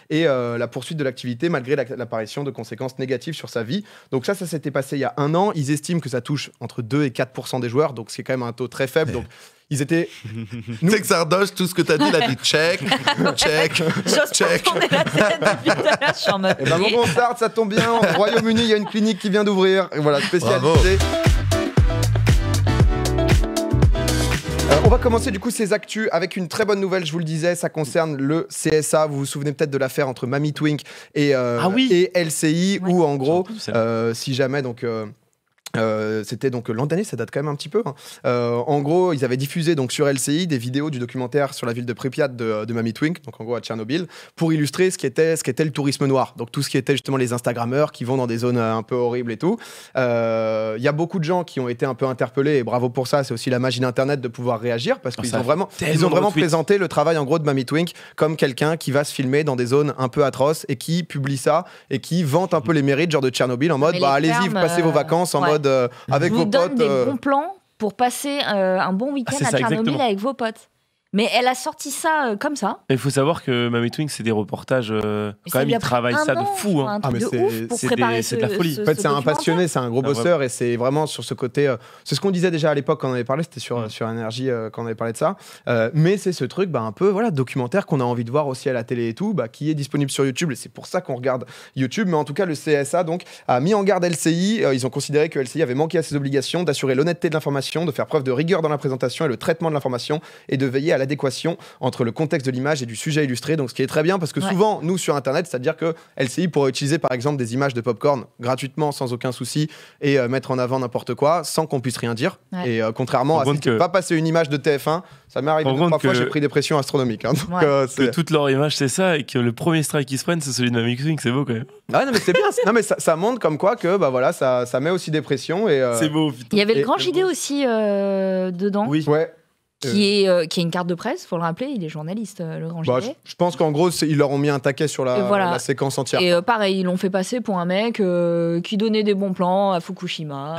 et la poursuite de l'activité malgré l'apparition de conséquences négatives sur sa vie. Donc ça s'était passé il y a 1 an. Ils estiment que ça touche entre 2 et 4% des joueurs, donc c'est quand même un taux très faible. Donc ils étaient... Tu sais que Sardoche, tout ce que t'as dit, il a dit check, check, check. On est la tête depuis tout à l'heure, je suis en mode. Et ben bon start, ça tombe bien. Au Royaume-Uni, il y a une clinique qui vient d'ouvrir. Et voilà, spécialisée. On va commencer du coup ces actus avec une très bonne nouvelle, je vous le disais, ça concerne le CSA. Vous vous souvenez peut-être de l'affaire entre Mamie Twink et LCI, où en gros, si jamais donc... c'était donc l'an dernier, ça date quand même un petit peu. En gros, ils avaient diffusé donc sur LCI des vidéos du documentaire sur la ville de Pripyat de Mamie Twink, donc en gros à Tchernobyl, pour illustrer ce qu'était le tourisme noir. Donc tout ce qui était justement les Instagrammeurs qui vont dans des zones un peu horribles et tout. Il y a beaucoup de gens qui ont été un peu interpellés et bravo pour ça. C'est aussi la magie d'Internet de pouvoir réagir parce qu'ils ont vraiment présenté le travail en gros de Mamie Twink comme quelqu'un qui va se filmer dans des zones un peu atroces et qui publie ça et qui vante un peu les mérites genre de Tchernobyl en mode allez-y, passez vos vacances en mode avec vos potes. Vous donne des bons plans pour passer un bon week-end à Tchernobyl exactement. Avec vos potes. Mais elle a sorti ça comme ça. Il faut savoir que Mamie Twink, c'est des reportages. Quand même, ils travaillent ça de fou. Hein. C'est de la folie. En fait, c'est un passionné, c'est un gros bosseur et c'est vraiment sur ce côté. C'est ce qu'on disait déjà à l'époque quand on avait parlé, c'était sur Énergie quand on avait parlé de ça. Mais c'est ce truc un peu documentaire qu'on a envie de voir aussi à la télé et tout, qui est disponible sur YouTube et c'est pour ça qu'on regarde YouTube. Mais en tout cas, le CSA donc, a mis en garde LCI. Ils ont considéré que LCI avait manqué à ses obligations d'assurer l'honnêteté de l'information, de faire preuve de rigueur dans la présentation et le traitement de l'information et de veiller à l'adéquation entre le contexte de l'image et du sujet illustré. Donc ce qui est très bien parce que souvent nous sur internet, c'est-à-dire que LCI pourrait utiliser par exemple des images de popcorn gratuitement sans aucun souci et mettre en avant n'importe quoi sans qu'on puisse rien dire. Et contrairement à ce qui va passer une image de TF1, ça m'est arrivé 2-3 fois, j'ai pris des pressions astronomiques. Donc, que toute leur image c'est ça et que le premier strike qu'ils se prennent c'est celui de Mamie Twink, c'est beau quand même. Ah non mais c'est bien, non mais ça montre comme quoi que ça met aussi des pressions et c'est beau. Il y avait le grand JD aussi dedans. Oui. Ouais. Qui est une carte de presse, faut le rappeler, il est journaliste, le grand JD. Je pense qu'en gros, ils leur ont mis un taquet sur la séquence entière. Et pareil, ils l'ont fait passer pour un mec qui donnait des bons plans à Fukushima,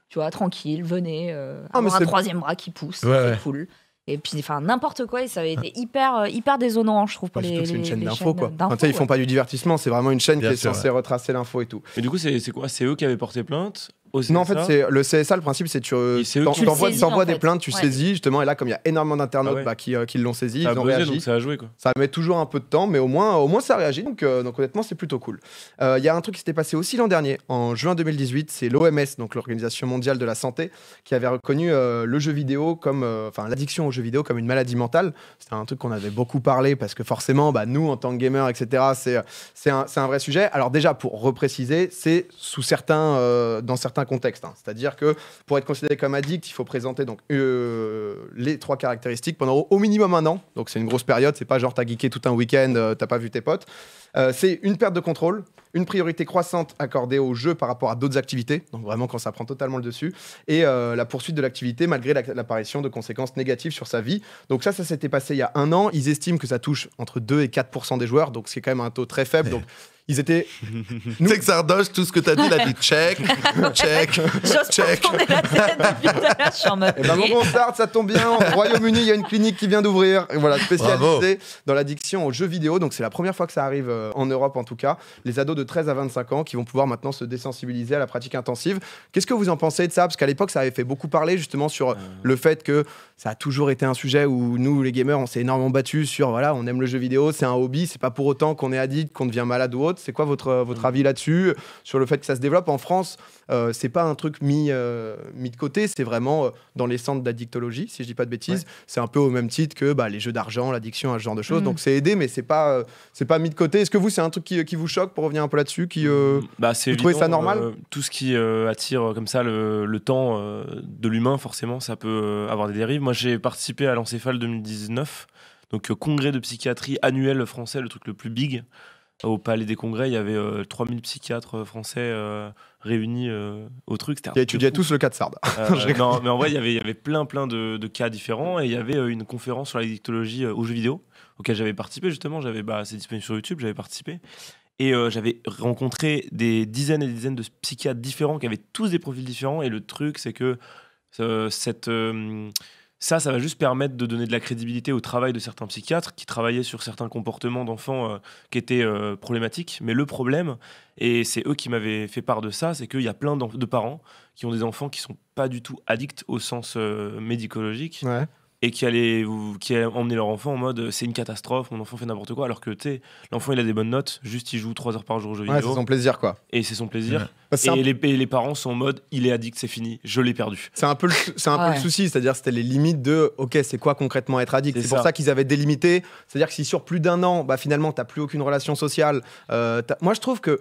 tu vois, tranquille, venez, avoir un troisième bras qui pousse, c'est cool. Et puis, n'importe quoi, et ça avait été hyper déshonorant, je trouve, pour les c'est une chaîne les d'info, quoi. d'info, ils font pas du divertissement, c'est vraiment une chaîne qui est censée retracer l'info et tout. Mais du coup, c'est quoi? C'est eux qui avaient porté plainte? Non, en fait, c'est le CSA, le principe, c'est que tu t'envoies des plaintes, tu saisis, justement, et là, comme il y a énormément d'internautes qui l'ont saisi, ils ont réagi. Donc ça a joué, quoi. Ça met toujours un peu de temps, mais au moins ça réagit, donc honnêtement, c'est plutôt cool. Il y a un truc qui s'était passé aussi l'an dernier, en juin 2018, c'est l'OMS, donc l'Organisation mondiale de la santé, qui avait reconnu le jeu vidéo comme, l'addiction au jeu vidéo comme une maladie mentale. C'était un truc qu'on avait beaucoup parlé, parce que forcément, nous, en tant que gamers, etc., c'est un vrai sujet. Alors déjà, pour repréciser, c'est dans certains contextes. C'est-à-dire que pour être considéré comme addict, il faut présenter donc, les 3 caractéristiques pendant au minimum 1 an. Donc c'est une grosse période, c'est pas genre t'as geeké tout un week-end, t'as pas vu tes potes. C'est une perte de contrôle, une priorité croissante accordée au jeu par rapport à d'autres activités, donc vraiment quand ça prend totalement le dessus, et la poursuite de l'activité malgré l'apparition de conséquences négatives sur sa vie. Donc ça s'était passé il y a 1 an. Ils estiment que ça touche entre 2 et 4% des joueurs, donc c'est quand même un taux très faible. Donc ils étaient... Tu sais que Sardoche, tout ce que t'as dit, il a dit check, check, check. On est la tête depuis tout à l'heure, je suis en mode. Et bon start, ça tombe bien. Au Royaume-Uni, il y a une clinique qui vient d'ouvrir. Et voilà, spécialisée dans l'addiction aux jeux vidéo. Donc c'est la première fois que ça arrive en Europe en tout cas. Les ados de 13 à 25 ans qui vont pouvoir maintenant se désensibiliser à la pratique intensive. Qu'est-ce que vous en pensez de ça? Parce qu'à l'époque, ça avait fait beaucoup parler justement sur le fait que ça a toujours été un sujet où nous, les gamers, on s'est énormément battus sur on aime le jeu vidéo, c'est un hobby, c'est pas pour autant qu'on est addict, qu'on devient malade ou autre. C'est quoi votre avis là-dessus, sur le fait que ça se développe en France? C'est pas un truc mis de côté, c'est vraiment dans les centres d'addictologie, si je dis pas de bêtises. C'est un peu au même titre que les jeux d'argent, l'addiction à ce genre de choses. Donc c'est aidé, mais c'est pas mis de côté. Est-ce que vous, c'est un truc qui vous choque, pour revenir un peu là-dessus, vous trouvez ça normal? Tout ce qui attire comme ça le temps de l'humain, forcément, ça peut avoir des dérives. Moi, j'ai participé à l'Encéphale 2019, donc congrès de psychiatrie annuel français, le truc le plus big. Au Palais des Congrès, il y avait 3000 psychiatres français réunis au truc. Qui étudiaient tous le cas de Sard. Non, mais en vrai, il y avait plein de cas différents et il y avait une conférence sur l'addictologie aux jeux vidéo auquel j'avais participé justement. C'est disponible sur YouTube, j'avais participé. Et j'avais rencontré des dizaines et des dizaines de psychiatres différents qui avaient tous des profils différents. Et le truc, c'est que Ça va juste permettre de donner de la crédibilité au travail de certains psychiatres qui travaillaient sur certains comportements d'enfants qui étaient problématiques. Mais le problème, et c'est eux qui m'avaient fait part de ça, c'est qu'il y a plein de parents qui ont des enfants qui sont pas du tout addicts au sens médicologique. Ouais. Et qui allaient emmener leur enfant en mode c'est une catastrophe, mon enfant fait n'importe quoi, alors que l'enfant il a des bonnes notes, juste il joue 3 heures par jour aux jeux vidéo. C'est son plaisir quoi. Et c'est son plaisir. Ouais. Les parents sont en mode il est addict, c'est fini, je l'ai perdu. C'est un peu le souci, c'est-à-dire c'était les limites de ok, c'est quoi concrètement être addict. C'est pour ça qu'ils avaient délimité. C'est-à-dire que si sur plus d'1 an, finalement t'as plus aucune relation sociale, moi je trouve que.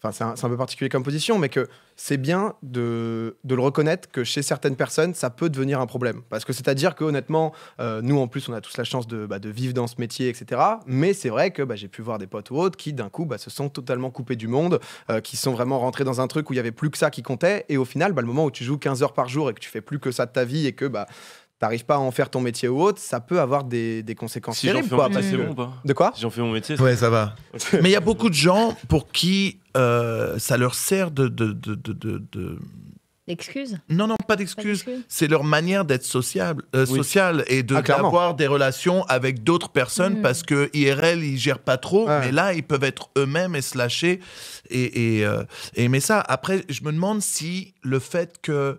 Enfin, c'est un peu particulier comme position, mais que c'est bien de le reconnaître que chez certaines personnes, ça peut devenir un problème. Parce que c'est-à-dire que honnêtement, nous en plus, on a tous la chance de vivre dans ce métier, etc. Mais c'est vrai que j'ai pu voir des potes ou autres qui d'un coup se sont totalement coupés du monde, qui sont vraiment rentrés dans un truc où il y avait plus que ça qui comptait. Et au final, le moment où tu joues 15 heures par jour et que tu fais plus que ça de ta vie et que t'arrives pas à en faire ton métier ou autre, ça peut avoir des conséquences terribles. Si j'en fais mon métier, c'est bon ou pas ? De quoi ? Si j'en fais mon métier, ouais, ça va. Okay. Mais il y a beaucoup de gens pour qui ça leur sert de... D'excuses ? Non, pas d'excuses. C'est leur manière d'être sociale et d'avoir des relations avec d'autres personnes parce que IRL, ils gèrent pas trop, mais là, ils peuvent être eux-mêmes et se lâcher et aimer ça. Après, je me demande si le fait que...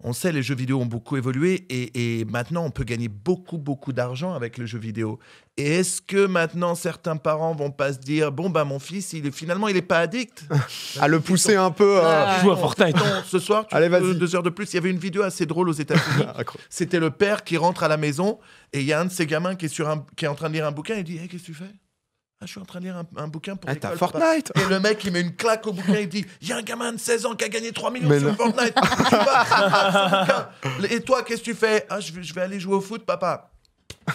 On sait, les jeux vidéo ont beaucoup évolué et maintenant, on peut gagner beaucoup, beaucoup d'argent avec les jeux vidéo. Et est-ce que maintenant, certains parents vont pas se dire « Bon, mon fils, il est pas addict ?» À le pousser un peu. Joue à Fortnite. Ce soir, tu veux 2 heures de plus. Il y avait une vidéo assez drôle aux États-Unis. C'était le père qui rentre à la maison et il y a un de ses gamins qui est en train de lire un bouquin. Il dit « Qu'est-ce que tu fais ?» je suis en train de lire un bouquin pour l'école. T'as Fortnite. Et le mec, il met une claque au bouquin, il dit « Il y a un gamin de 16 ans qui a gagné 3 millions sur Fortnite. Et toi, qu'est-ce que tu fais ? Je vais aller jouer au foot, papa. »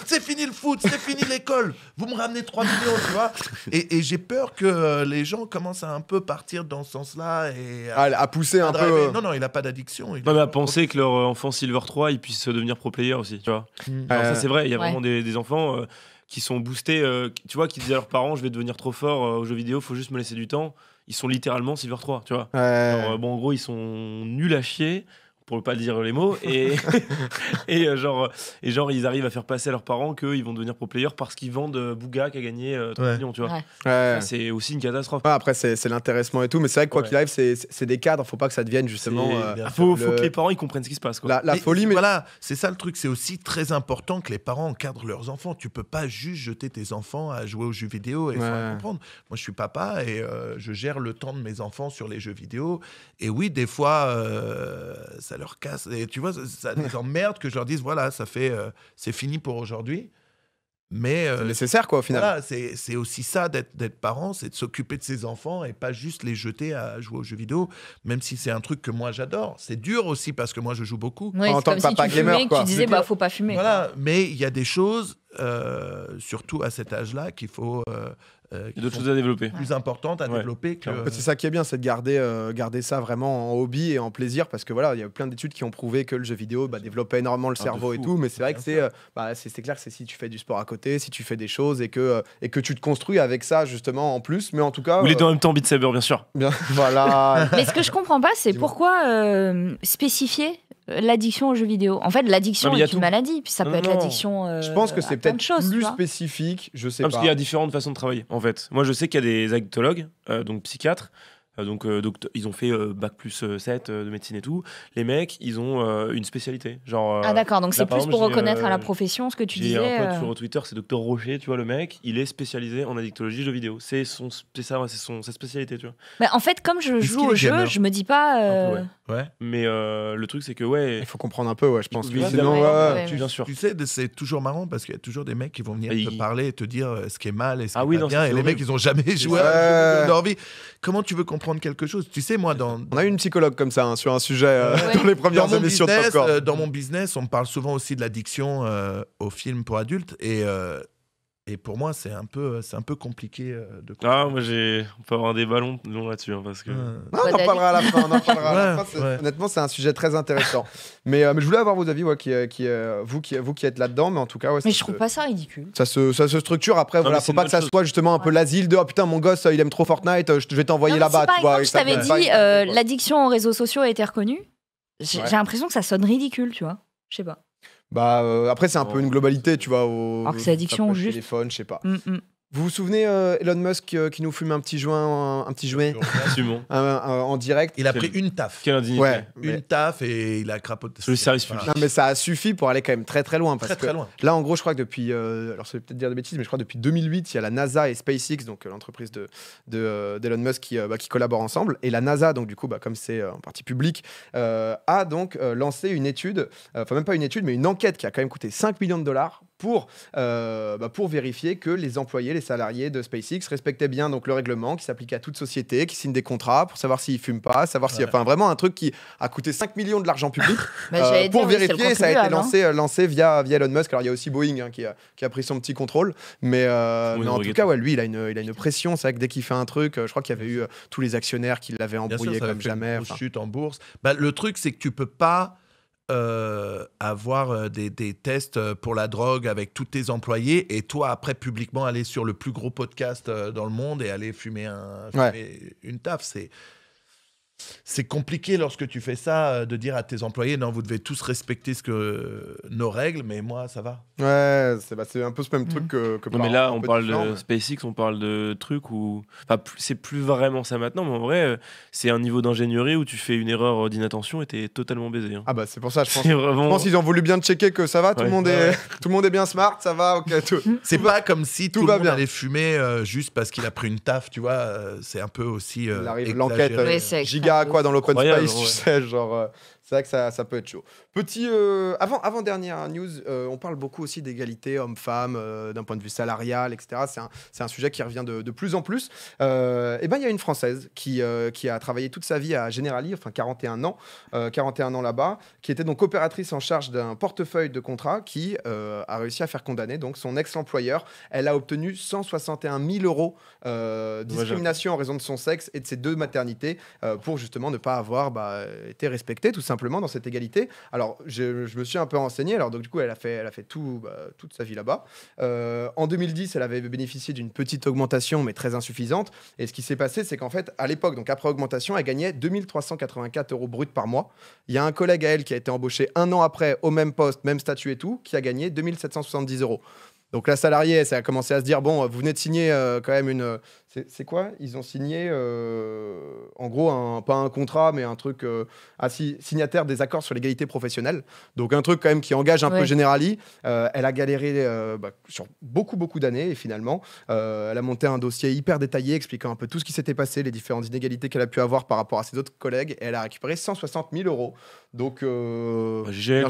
C'est fini le foot, c'est fini l'école. Vous me ramenez 3 millions, tu vois. Et j'ai peur que les gens commencent à un peu partir dans ce sens-là. Et à pousser un peu. Non, il n'a pas d'addiction. Mais à penser que leur enfant Silver 3, il puisse devenir pro player aussi, tu vois. Alors ça, c'est vrai, il y a vraiment des enfants... qui sont boostés, tu vois, qui disent à leurs parents je vais devenir trop fort aux jeux vidéo, faut juste me laisser du temps. Ils sont littéralement Silver 3, tu vois. Alors, en gros, ils sont nuls à chier, pour ne pas dire les mots, et ils arrivent à faire passer à leurs parents qu'ils vont devenir pro player parce qu'ils vendent Bouga qui a gagné 3 millions, tu vois. Ça, c'est aussi une catastrophe. Après, c'est l'intéressement et tout, mais c'est vrai que quoi qu'il arrive, c'est des cadres, faut pas que ça devienne justement... faut que les parents ils comprennent ce qui se passe, quoi. La folie, mais... Voilà, c'est ça le truc, c'est aussi très important que les parents encadrent leurs enfants. Tu peux pas juste jeter tes enfants à jouer aux jeux vidéo, et faut comprendre. Moi, je suis papa et je gère le temps de mes enfants sur les jeux vidéo, et oui, des fois, ça leur casse, et tu vois, ça les emmerde que je leur dise, voilà, ça fait, c'est fini pour aujourd'hui. Mais c'est nécessaire, quoi, au final. Voilà, c'est aussi ça d'être parent, c'est de s'occuper de ses enfants et pas juste les jeter à jouer aux jeux vidéo, même si c'est un truc que moi j'adore. C'est dur aussi parce que moi je joue beaucoup. Oui, en tant que papa gamer, fumais, quoi. Tu disais faut pas fumer. Voilà, mais il y a des choses, surtout à cet âge-là, qu'il faut. Il y a d'autres choses à développer. Plus importantes à développer que... C'est ça qui est bien, c'est de garder ça vraiment en hobby et en plaisir, parce que voilà, il y a plein d'études qui ont prouvé que le jeu vidéo développait énormément le cerveau et tout, mais c'est vrai que c'est clair que c'est si tu fais du sport à côté, si tu fais des choses et que tu te construis avec ça justement en plus, mais en tout cas... Ou les deux en même temps, Beat Saber, bien sûr. Voilà. Mais ce que je comprends pas, c'est pourquoi spécifier l'addiction aux jeux vidéo. En fait, l'addiction est une maladie, puis ça peut être l'addiction. Je pense que c'est peut-être plus spécifique, je sais pas. Parce qu'il y a différentes façons de travailler, en fait. Moi, je sais qu'il y a des addictologues, donc psychiatres. Donc, ils ont fait bac plus 7 de médecine et tout. Les mecs, ils ont une spécialité. Genre, ah d'accord, donc c'est plus pour reconnaître à la profession ce que tu disais. J'ai un pote sur Twitter, c'est Dr Rocher, tu vois, le mec, il est spécialisé en addictologie jeux vidéo. C'est sa spécialité, tu vois. Mais en fait, comme je joue au jeu, je me dis pas... Ouais. Mais le truc, c'est que, il faut comprendre un peu, je pense. Bien sûr. Tu sais, c'est toujours marrant parce qu'il y a toujours des mecs qui vont venir te parler et te dire ce qui est mal et ce qui est pas bien. Et les mecs, ils ont jamais joué à leur vie. Comment tu veux comprendre quelque chose? Tu sais, moi, on a eu une psychologue comme ça sur un sujet dans les premières émissions de Popcorn. Dans mon business, on me parle souvent aussi de l'addiction aux films pour adultes et pour moi, c'est un peu compliqué de comprendre. Moi, on peut avoir des ballons longs là-dessus, parce que... Non, on en parlera à la fin. Honnêtement, c'est un sujet très intéressant. mais je voulais avoir vos avis, vous qui êtes là-dedans, mais en tout cas... mais je trouve pas ça ridicule. Ça se structure. Après, voilà, faut pas que ça soit justement un peu l'asile de « Oh putain, mon gosse, il aime trop Fortnite, je vais t'envoyer là-bas. » Je t'avais dit, l'addiction aux réseaux sociaux a été reconnue. J'ai l'impression que ça sonne ridicule, tu vois. Je sais pas. Après, c'est un peu une globalité, tu vois. Alors que c'est addiction juste. Téléphone, je sais pas. Vous vous souvenez Elon Musk qui nous fume un petit jouet en direct. Il a pris une taf. Quelle indignité. Ouais, une taf et il a crapoté. Le service public. Non, mais ça a suffi pour aller quand même très très loin. Très loin. Là, en gros, je crois que depuis, alors ça veut peut-être dire des bêtises, mais je crois que depuis 2008, il y a la NASA et SpaceX, donc l'entreprise d'Elon Musk qui collaborent ensemble. Et la NASA, donc du coup, comme c'est en partie public, a donc lancé une étude, enfin même pas une étude, mais une enquête qui a quand même coûté 5 millions de dollars pour vérifier que les employés, les salariés de SpaceX respectaient bien donc le règlement qui s'applique à toute société, qui signe des contrats pour savoir s'ils fument pas, savoir s'il y a vraiment un truc qui a coûté 5 millions de l'argent public pour vérifier. Ça a été lancé via Elon Musk. Alors il y a aussi Boeing qui a pris son petit contrôle, mais en tout cas lui il a une pression. C'est vrai que dès qu'il fait un truc, je crois qu'il y avait eu tous les actionnaires qui l'avaient embrouillé comme jamais. Une chute en bourse. Le truc c'est que tu peux pas avoir des tests pour la drogue avec tous tes employés et toi après publiquement aller sur le plus gros podcast dans le monde et aller fumer une taf. C'est compliqué lorsque tu fais ça de dire à tes employés non, vous devez tous respecter nos règles, mais moi ça va. Ouais, c'est un peu ce même truc que non, mais là on parle de SpaceX, on parle de trucs où c'est plus vraiment ça maintenant, mais en vrai c'est un niveau d'ingénierie où tu fais une erreur d'inattention et t'es totalement baisé. Ah c'est pour ça, je pense qu'ils ont voulu bien checker que ça va, tout le monde est bien smart, ça va, ok. C'est pas comme si tout le monde allait fumer juste parce qu'il a pris une taf, tu vois, c'est un peu aussi il arrive l'enquête giga quoi dans l'open space, tu sais, genre c'est vrai que ça peut être chaud. Petit avant dernière news, on parle beaucoup aussi d'égalité homme-femme d'un point de vue salarial, etc. C'est un sujet qui revient de plus en plus. Il y a une Française qui a travaillé toute sa vie à Generali, enfin 41 ans là-bas, qui était donc opératrice en charge d'un portefeuille de contrats, qui a réussi à faire condamner donc son ex-employeur. Elle a obtenu 161 000 euros discrimination en raison de son sexe et de ses 2 maternités pour justement ne pas avoir été respectée tout simplement dans cette égalité. Alors, je me suis un peu renseigné. Alors, donc, du coup, elle a fait toute sa vie là-bas. En 2010, elle avait bénéficié d'une petite augmentation, mais très insuffisante. Et ce qui s'est passé, c'est qu'en fait, à l'époque, donc après augmentation, elle gagnait 2384 euros bruts par mois. Il y a un collègue à elle qui a été embauché 1 an après, au même poste, même statut et tout, qui a gagné 2770 euros. Donc la salariée, ça a commencé à se dire, bon, vous venez de signer quand même une... C'est quoi ? Ils ont signé, en gros, pas un contrat, mais un truc signataire des accords sur l'égalité professionnelle. Donc un truc quand même qui engage un peu Generali. Elle a galéré sur beaucoup d'années et finalement, elle a monté un dossier hyper détaillé expliquant un peu tout ce qui s'était passé, les différentes inégalités qu'elle a pu avoir par rapport à ses autres collègues. Et elle a récupéré 160 000 euros. Donc, GG.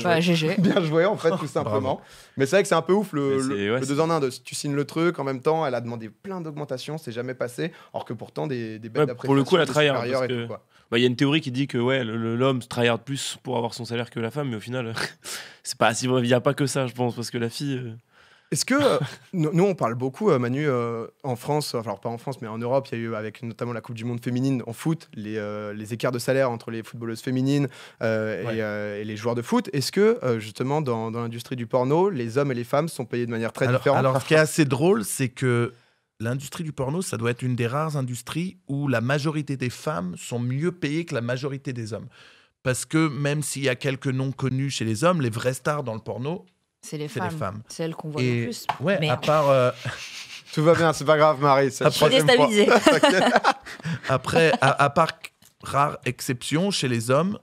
Bien joué, en fait, tout simplement. Mais c'est vrai que c'est un peu ouf le 2 en 1. Tu signes le truc, en même temps, elle a demandé plein d'augmentations, c'est jamais passé, alors que pourtant des bêtes d'appréciation. Pour le coup, elle a tryhard. Il y a une théorie qui dit que l'homme tryhard plus pour avoir son salaire que la femme, mais au final, c'est pas si vrai. Il n'y a pas que ça, je pense, parce que la fille. Est-ce que nous on parle beaucoup, Manu, en France, alors pas en France, mais en Europe, il y a eu avec notamment la Coupe du Monde féminine en foot, les écarts de salaire entre les footballeuses féminines et les joueurs de foot. Est-ce que justement dans l'industrie du porno, les hommes et les femmes sont payés de manière très différente ? Alors, ce qui est assez drôle, c'est que l'industrie du porno, ça doit être une des rares industries où la majorité des femmes sont mieux payées que la majorité des hommes. Parce que même s'il y a quelques noms connus chez les hommes, les vraies stars dans le porno, c'est les femmes. C'est elles qu'on voit le plus. Ouais, merde. À part... Tout va bien, c'est pas grave, Marie. Je suis déstabilisée. Après, à part rare exception, chez les hommes,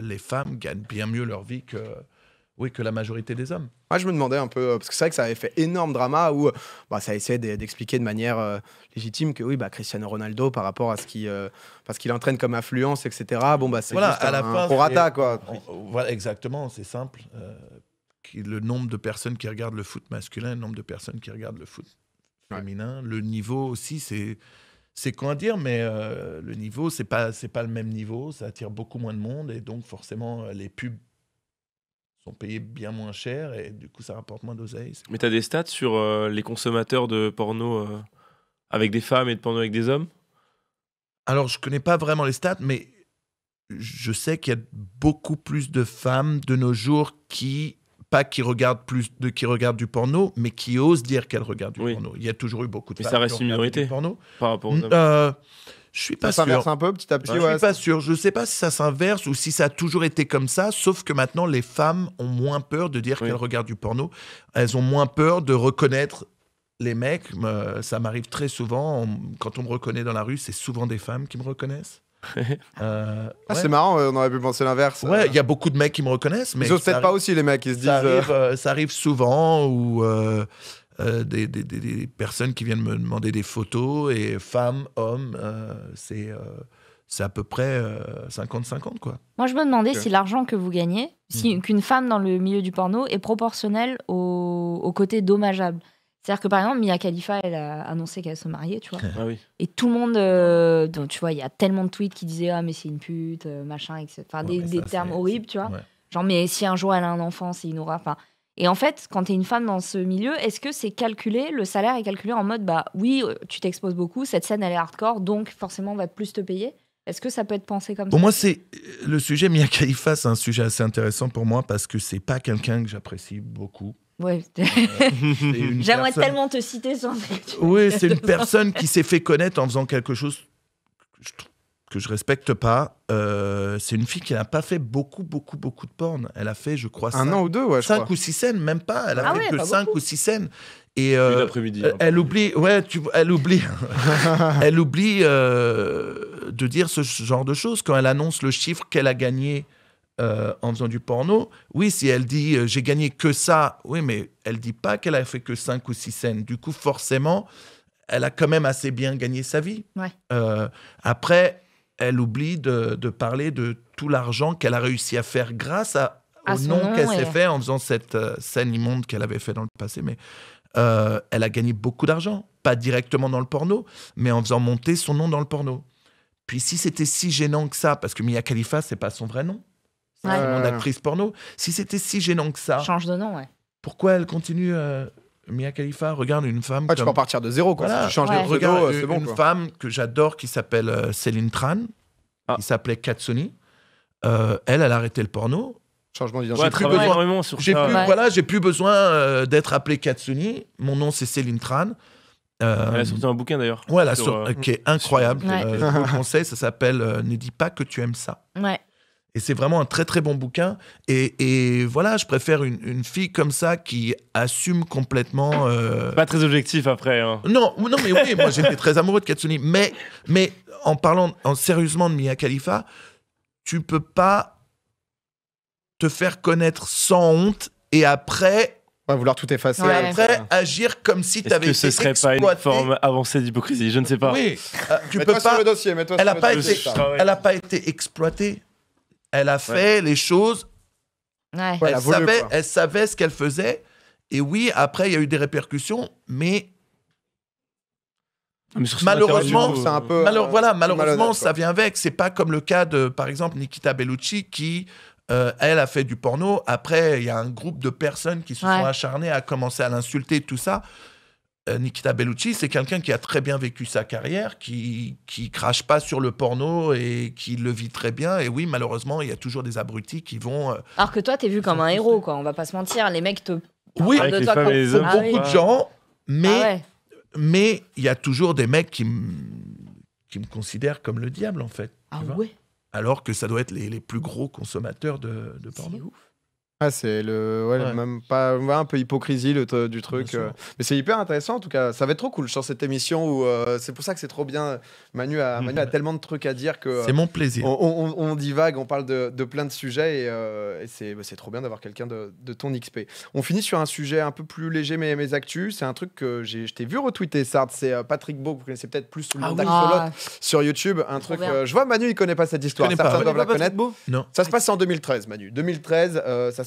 les femmes gagnent bien mieux leur vie que la majorité des hommes. Moi, je me demandais un peu, parce que c'est vrai que ça avait fait énorme drama où ça essayait d'expliquer de manière légitime que Cristiano Ronaldo, par rapport à parce qu'il entraîne comme influence, etc., c'est juste un prorata, quoi. Voilà, exactement, c'est simple. Le nombre de personnes qui regardent le foot masculin, le nombre de personnes qui regardent le foot féminin, le niveau aussi, c'est quoi dire, mais le niveau, c'est pas le même niveau, ça attire beaucoup moins de monde, et donc forcément, les pubs sont payés bien moins cher et du coup ça rapporte moins d'oseille. Mais tu as des stats sur les consommateurs de porno avec des femmes et de porno avec des hommes ? Alors je connais pas vraiment les stats, mais je sais qu'il y a beaucoup plus de femmes de nos jours qui regardent du porno, mais qui osent dire qu'elles regardent du porno. Il y a toujours eu beaucoup de femmes mais ça reste une minorité porno. Par rapport aux hommes. Je suis pas sûr. Ça s'inverse un peu petit à petit. Je suis pas sûr. Je sais pas si ça s'inverse ou si ça a toujours été comme ça. Sauf que maintenant, les femmes ont moins peur de dire qu'elles regardent du porno. Elles ont moins peur de reconnaître les mecs. Ça m'arrive très souvent. Quand on me reconnaît dans la rue, c'est souvent des femmes qui me reconnaissent. C'est marrant. On aurait pu penser l'inverse. Ouais, il y a beaucoup de mecs qui me reconnaissent, mais ils osent peut-être pas aussi les mecs. Ils se disent. Ça arrive souvent ou. Des personnes qui viennent me demander des photos et femmes, hommes, c'est à peu près 50-50 quoi. Moi je me demandais si l'argent que vous gagnez, qu'une femme dans le milieu du porno est proportionnel au côté dommageable. C'est-à-dire que par exemple Mia Khalifa elle a annoncé qu'elle se mariait, tu vois. Et tout le monde, donc, tu vois, il y a tellement de tweets qui disaient mais c'est une pute, machin, etc. Enfin des termes horribles, tu vois. Genre mais si un jour elle a un enfant c'est une horreur. Enfin, et en fait, quand tu es une femme dans ce milieu, est-ce que c'est calculé, le salaire est calculé en mode, oui, tu t'exposes beaucoup, cette scène, elle est hardcore, donc forcément, on va plus te payer? Est-ce que ça peut être pensé comme ça? Pour moi, le sujet Mia Khalifa, c'est un sujet assez intéressant pour moi parce que c'est pas quelqu'un que j'apprécie beaucoup. Ouais. J'aimerais tellement te citer sans. Oui, c'est une personne qui s'est fait connaître en faisant quelque chose que je respecte pas. C'est une fille qui n'a pas fait beaucoup de porn. Elle a fait, je crois, 1 an ou 2, ouais, 5 ou 6 scènes, même pas. Elle a fait que 5 ou 6 scènes. Et l'après-midi. Elle oublie, elle oublie de dire ce genre de choses quand elle annonce le chiffre qu'elle a gagné en faisant du porno. Oui, si elle dit j'ai gagné que ça, oui, mais elle dit pas qu'elle a fait que 5 ou 6 scènes. Du coup, forcément, elle a quand même assez bien gagné sa vie. Ouais. Après, elle oublie de parler de tout l'argent qu'elle a réussi à faire grâce au nom qu'elle s'est fait en faisant cette scène immonde qu'elle avait fait dans le passé. Mais elle a gagné beaucoup d'argent, pas directement dans le porno, mais en faisant monter son nom dans le porno. Puis si c'était si gênant que ça, parce que Mia Khalifa, c'est pas son vrai nom, c'est un nom d'actrice porno. Si c'était si gênant que ça, change de nom, pourquoi elle continue Mia Khalifa, regarde une femme. Tu peux partir de zéro, quoi. Voilà. Si tu changes de regarde c'est bon, une femme que j'adore qui s'appelle Céline Tran, qui s'appelait Katsuni. Elle a arrêté le porno. Changement d'identité. J'ai plus besoin d'être appelé Katsuni. Mon nom, c'est Céline Tran. Elle a sorti un bouquin d'ailleurs. Ouais, qui est incroyable. Je vous le conseille, ça s'appelle Ne dis pas que tu aimes ça. Ouais. Et c'est vraiment un très très bon bouquin. Et voilà, je préfère une fille comme ça qui assume complètement. Pas très objectif après. Hein. Non, mais oui, moi j'étais très amoureux de Katsuni. Mais en parlant sérieusement de Mia Khalifa, tu peux pas te faire connaître sans honte et après. Vouloir tout effacer. Et après agir comme si tu avais été exploité. Est-ce que ce serait pas une forme avancée d'hypocrisie? Je ne sais pas. Oui, tu peux pas. Sur le dossier, elle n'a pas été exploitée. Elle a fait les choses. Ouais. Elle savait ce qu'elle faisait. Et oui, après, il y a eu des répercussions, mais malheureusement, c'est un peu, malheureusement, ça vient avec. C'est pas comme le cas de, par exemple, Nikita Bellucci qui, elle a fait du porno. Après, il y a un groupe de personnes qui se sont acharnées à commencer à l'insulter, tout ça. Nikita Bellucci, c'est quelqu'un qui a très bien vécu sa carrière, qui crache pas sur le porno et qui le vit très bien. Et oui, malheureusement, il y a toujours des abrutis qui vont... Alors que toi, t'es vu comme un héros, quoi. On va pas se mentir. Les mecs te... Oui, de toi comme... beaucoup de gens, mais il y a toujours des mecs qui me considèrent comme le diable, en fait. Alors que ça doit être les plus gros consommateurs de porno. C'est ouf. C'est même pas un peu hypocrisie du truc. Mais c'est hyper intéressant en tout cas. Ça va être trop cool sur cette émission où c'est pour ça que c'est trop bien. Manu a tellement de trucs à dire que c'est mon plaisir. On divague, on parle de plein de sujets et c'est trop bien d'avoir quelqu'un de ton XP. On finit sur un sujet un peu plus léger, mes actus. C'est un truc que je t'ai vu retweeter, Sard. C'est Patrick Beau, vous connaissez peut-être plus sous le nom d'Axolot sur YouTube. Un truc. Je vois Manu, il connaît pas cette histoire. Certains doivent la connaître. Non. Ça se passe en 2013, Manu. 2013, ça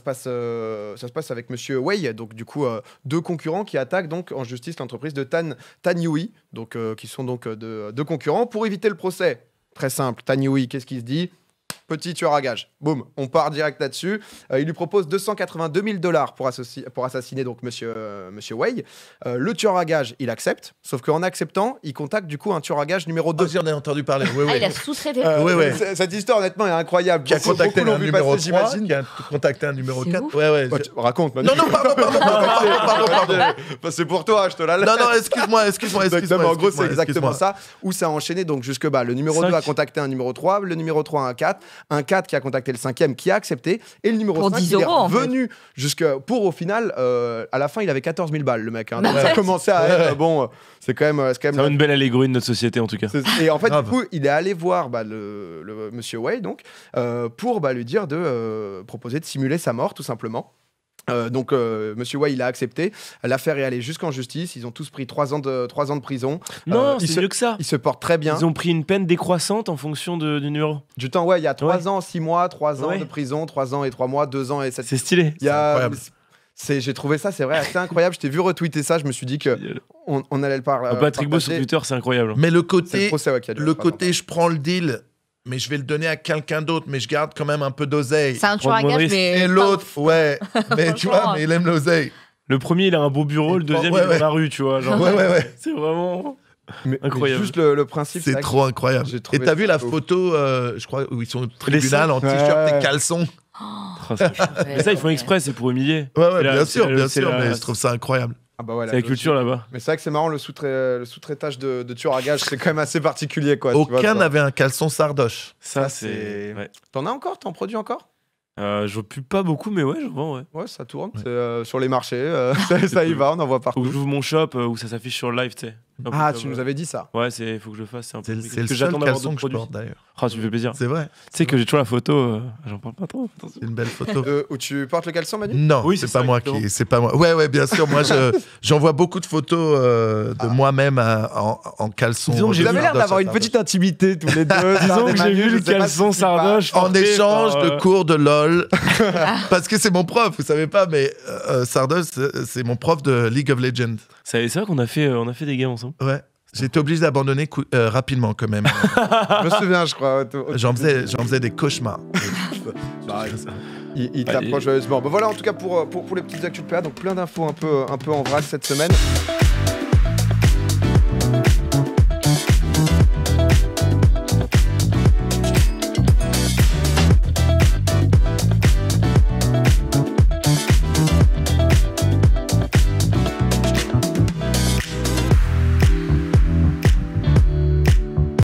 se passe avec Monsieur Wei, donc du coup 2 concurrents qui attaquent donc en justice l'entreprise de Tan Yui, donc qui sont donc deux concurrents pour éviter le procès. Très simple, Tan Yui, qu'est-ce qu'il se dit? petit tueur à gages. Boum, on part direct là-dessus. Il lui propose $282 000 pour assassiner donc Monsieur Wei. Le tueur à gages, il accepte. Sauf qu'en acceptant, il contacte du coup un tueur à gages numéro 2. J'en ai entendu parler. Il a sous-traité. Cette histoire, honnêtement, est incroyable. Qui a contacté un numéro 3, qui a contacté un numéro 4. Raconte, Manu. Non, pardon. C'est pour toi, je te la laisse. Non, excuse-moi. En gros, c'est exactement ça. Où ça a enchaîné donc jusque le numéro 2 a contacté un numéro 3, le numéro 3 un 4, un 4 qui a contacté le 5e qui a accepté, et le numéro 5 il est revenu pour au final, à la fin, il avait 14 000 balles, le mec. Donc ça commençait à être c'est quand même. C'est une belle allégorie de notre société en tout cas. Et en fait, du coup, il est allé voir le Monsieur Wei donc pour lui dire de proposer de simuler sa mort tout simplement. Donc Monsieur Wei il a accepté. L'affaire est allée jusqu'en justice. Ils ont tous pris 3 ans de prison. Non, c'est mieux que ça. Ils se portent très bien. Ils ont pris une peine décroissante en fonction du numéro. Du temps, il y a 3 ans, 6 mois, 3 ans de prison, 3 ans et 3 mois, 2 ans et 7 mois. C'est stylé. C'est incroyable. J'ai trouvé ça, c'est vrai, assez incroyable. Je t'ai vu retweeter ça, je me suis dit qu'on allait le parler. Patrick Beau sur Twitter, c'est incroyable. Mais le côté, je prends le deal, mais je vais le donner à quelqu'un d'autre, mais je garde quand même un peu d'oseille. C'est un tueur à gages, mais. Et l'autre, mais tu vois, mais il aime l'oseille. Le premier, il a un beau bureau, le deuxième, il est dans la rue, tu vois. Genre, c'est vraiment. Incroyable. Mais juste le principe. C'est trop incroyable. Et t'as vu la photo, je crois, où ils sont au tribunal en t-shirt et caleçon. Mais ça, ils font exprès, c'est pour humilier. Bien sûr, mais je trouve ça incroyable. C'est la culture là-bas. Mais c'est vrai que c'est marrant, le sous-traitage de tueur à gages, c'est quand même assez particulier. Aucun n'avait un caleçon sardoche. Ça c'est. T'en as encore? T'en produis encore? Je pue pas beaucoup, mais je vends, Ouais, ça tourne. Sur les marchés, ça y va, on en voit partout. Faut que j'ouvre mon shop où ça s'affiche sur le live, tu sais. Tu nous avais dit ça. Ouais, faut que je le fasse. C'est le seul caleçon que je porte d'ailleurs. Tu me fais plaisir. C'est vrai. Tu sais que j'ai toujours la photo, j'en parle pas trop. C'est une belle photo. Où tu portes le caleçon, Manu? Non, c'est pas moi c'est pas moi. Ouais, bien sûr. Moi, j'envoie beaucoup de photos de moi-même en caleçon. Vous avez l'air d'avoir une petite intimité tous les deux. Disons que j'ai vu le caleçon sardoche. En échange de cours de LOL. Parce que c'est mon prof, vous savez pas, mais Sardoche, c'est mon prof de League of Legends. C'est vrai qu'on a fait des games ensemble. Ouais. J'étais obligé d'abandonner rapidement quand même. Je me souviens, je crois. J'en faisais des cauchemars. Il t'approche joyeusement. Voilà, en tout cas pour les petites actus de PA, donc plein d'infos un peu en vrac cette semaine.